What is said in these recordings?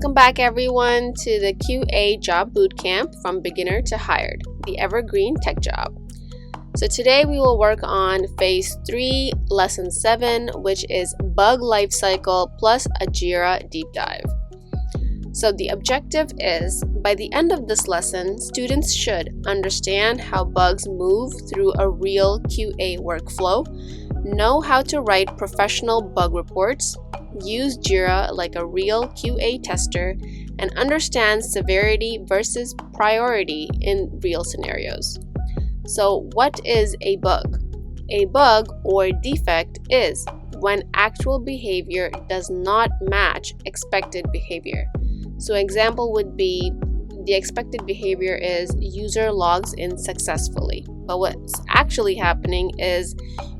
Welcome back everyone to the QA Job Bootcamp from Beginner to Hired, the evergreen tech job. So today we will work on Phase 3, Lesson 7, which is Bug Lifecycle plus a Jira Deep Dive. So the objective is, by the end of this lesson, students should understand how bugs move through a real QA workflow, know how to write professional bug reports, use Jira like a real QA tester, and understand severity versus priority in real scenarios. So what is a bug? A bug or defect is when actual behavior does not match expected behavior. So example would be the expected behavior is user logs in successfully, but what's actually happening is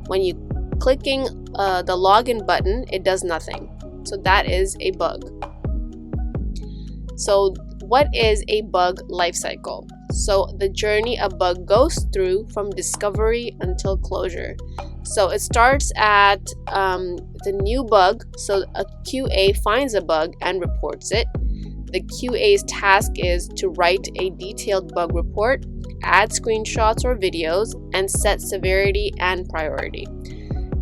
when you clicking the login button, it does nothing. So that is a bug. So what is a bug lifecycle? So the journey a bug goes through from discovery until closure. So it starts at the new bug. So a QA finds a bug and reports it. The QA's task is to write a detailed bug report, add screenshots or videos, and set severity and priority.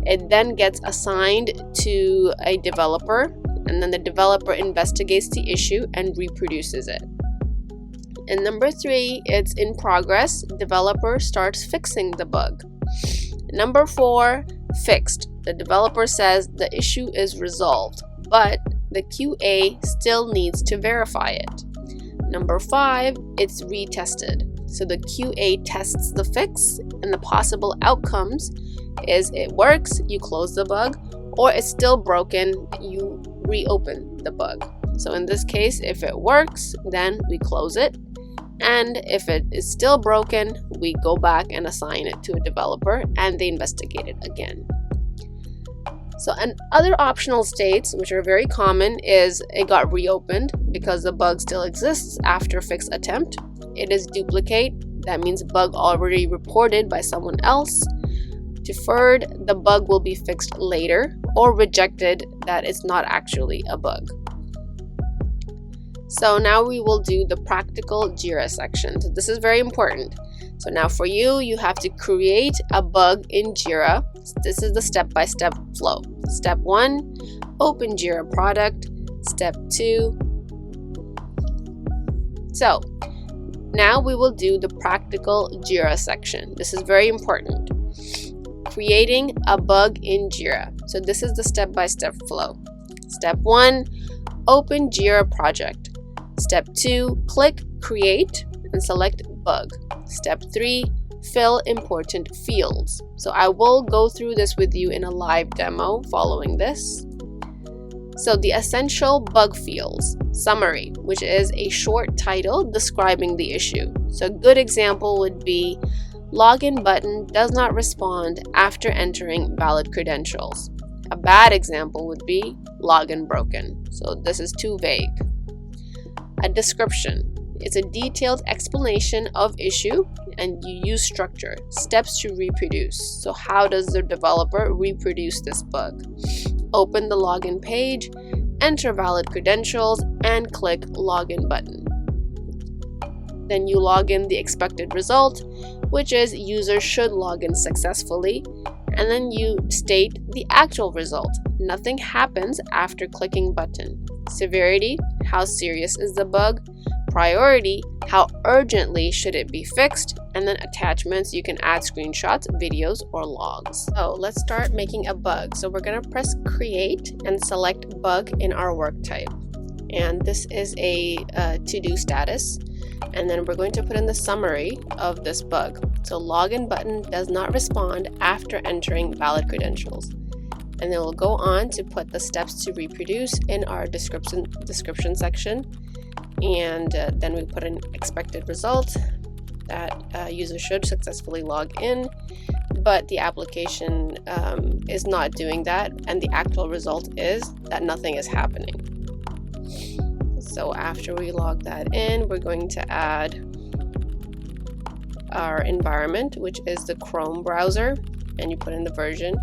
It then gets assigned to a developer, and then the developer investigates the issue and reproduces it. And number 3, it's in progress. Developer starts fixing the bug. Number 4, fixed. The developer says the issue is resolved, but the QA still needs to verify it. Number 5, it's retested. So the QA tests the fix, and the possible outcomes is it works, you close the bug, or it's still broken, you reopen the bug. So in this case, if it works, then we close it. And if it is still broken, we go back and assign it to a developer and they investigate it again. So and other optional states, which are very common, is it got reopened because the bug still exists after fix attempt. It is duplicate, that means bug already reported by someone else. Deferred, the bug will be fixed later, or rejected, that it's not actually a bug. So now we will do the practical Jira section. So this is very important. So now for you, you have to create a bug in Jira. This is the step-by-step flow. Step 1, open Jira product. Step 2. So now we will do the practical Jira section. This is very important. Creating a bug in Jira. So this is the step-by-step flow. Step 1, open Jira project. Step 2, click create and select bug. Step 3, fill important fields. So I will go through this with you in a live demo following this. So the essential bug fields. Summary, which is a short title describing the issue. So a good example would be login button does not respond after entering valid credentials. A bad example would be login broken. So this is too vague. A description. It's a detailed explanation of issue, and you use structure, steps to reproduce. So how does the developer reproduce this bug? Open the login page, enter valid credentials, and click login button. Then you log in the expected result, which is user should log in successfully, and then you state the actual result. Nothing happens after clicking button. Severity, how serious is the bug? Priority, how urgently should it be fixed? And then attachments, you can add screenshots, videos, or logs. So let's start making a bug. So we're gonna press create and select bug in our work type. And this is a to-do status. And then we're going to put in the summary of this bug. So login button does not respond after entering valid credentials. And then we'll go on to put the steps to reproduce in our description section. And then we put an expected result that user should successfully log in, but the application is not doing that, and the actual result is that nothing is happening. So after we log that in, we're going to add our environment, which is the Chrome browser, and you put in the version,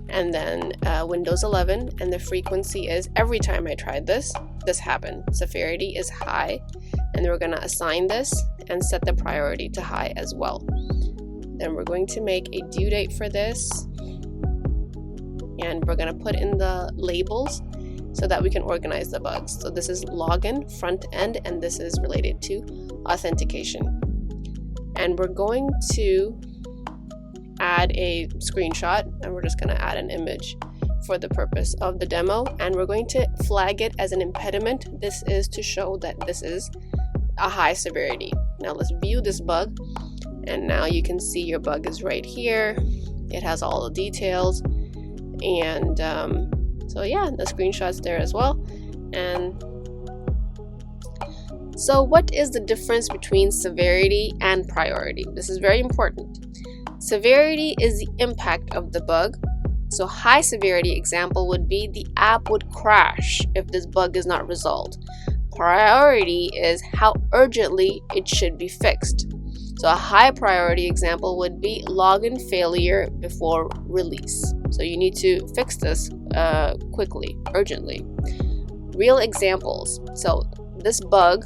and then Windows 11, and the frequency is every time I tried this, this happen. Severity is high, and we're going to assign this and set the priority to high as well. Then we're going to make a due date for this, and we're going to put in the labels so that we can organize the bugs. So this is login, front end, and this is related to authentication. And we're going to add a screenshot, and we're just going to add an image for the purpose of the demo, and we're going to flag it as an impediment. This is to show that this is a high severity. Now let's view this bug, and now you can see your bug is right here. It has all the details, and so yeah, the screenshot's there as well. And so what is the difference between severity and priority? This is very important. Severity is the impact of the bug. So high severity example would be the app would crash if this bug is not resolved. Priority is how urgently it should be fixed. So a high priority example would be login failure before release. So you need to fix this quickly, urgently. Real examples. So this bug,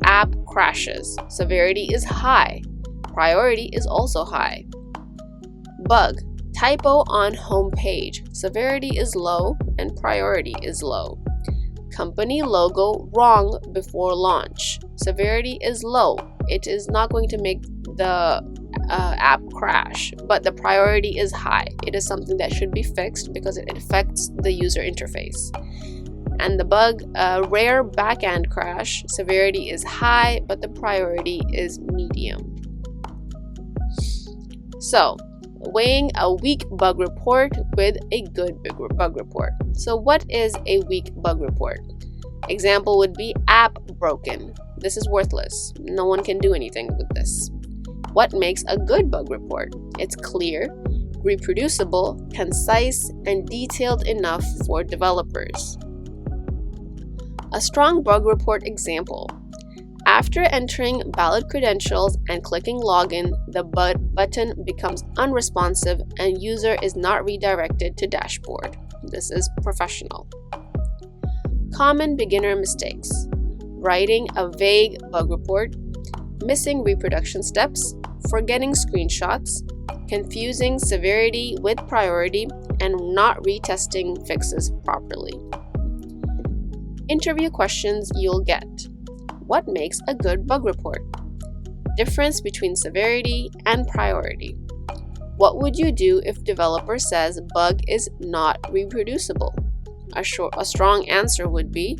app crashes. Severity is high. Priority is also high. Bug, typo on home page. Severity is low and priority is low. Company logo wrong before launch. Severity is low. It is not going to make the app crash, but the priority is high. It is something that should be fixed because it affects the user interface. And the bug, rare backend crash, severity is high, but the priority is medium. So, weighing a weak bug report with a good bug report. So what is a weak bug report? Example would be app broken. This is worthless. No one can do anything with this. What makes a good bug report? It's clear, reproducible, concise, and detailed enough for developers. A strong bug report example. After entering valid credentials and clicking login, the button becomes unresponsive and user is not redirected to dashboard. This is professional. Common beginner mistakes. Writing a vague bug report, missing reproduction steps, forgetting screenshots, confusing severity with priority, and not retesting fixes properly. Interview questions you'll get. What makes a good bug report? Difference between severity and priority. What would you do if developer says bug is not reproducible? A strong answer would be,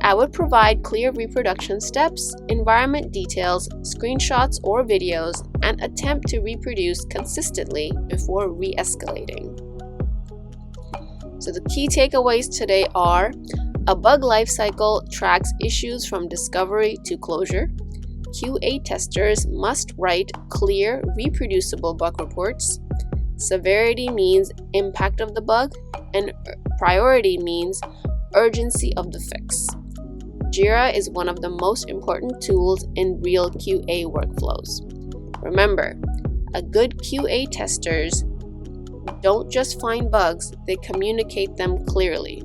I would provide clear reproduction steps, environment details, screenshots or videos, and attempt to reproduce consistently before re-escalating. So the key takeaways today are, a bug lifecycle tracks issues from discovery to closure. QA testers must write clear, reproducible bug reports. Severity means impact of the bug, and priority means urgency of the fix. Jira is one of the most important tools in real QA workflows. Remember, a good QA testers don't just find bugs, they communicate them clearly.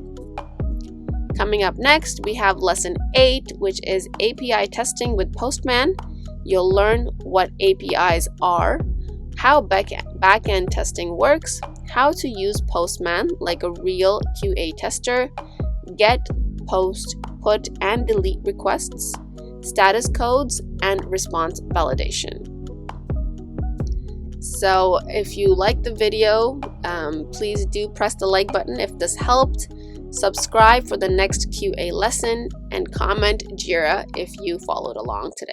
Coming up next, we have lesson 8, which is API testing with Postman. You'll learn what APIs are, how backend testing works, how to use Postman like a real QA tester, get, post, put, and delete requests, status codes, and response validation. So if you like the video, please do press the like button if this helped. Subscribe for the next QA lesson and comment Jira if you followed along today.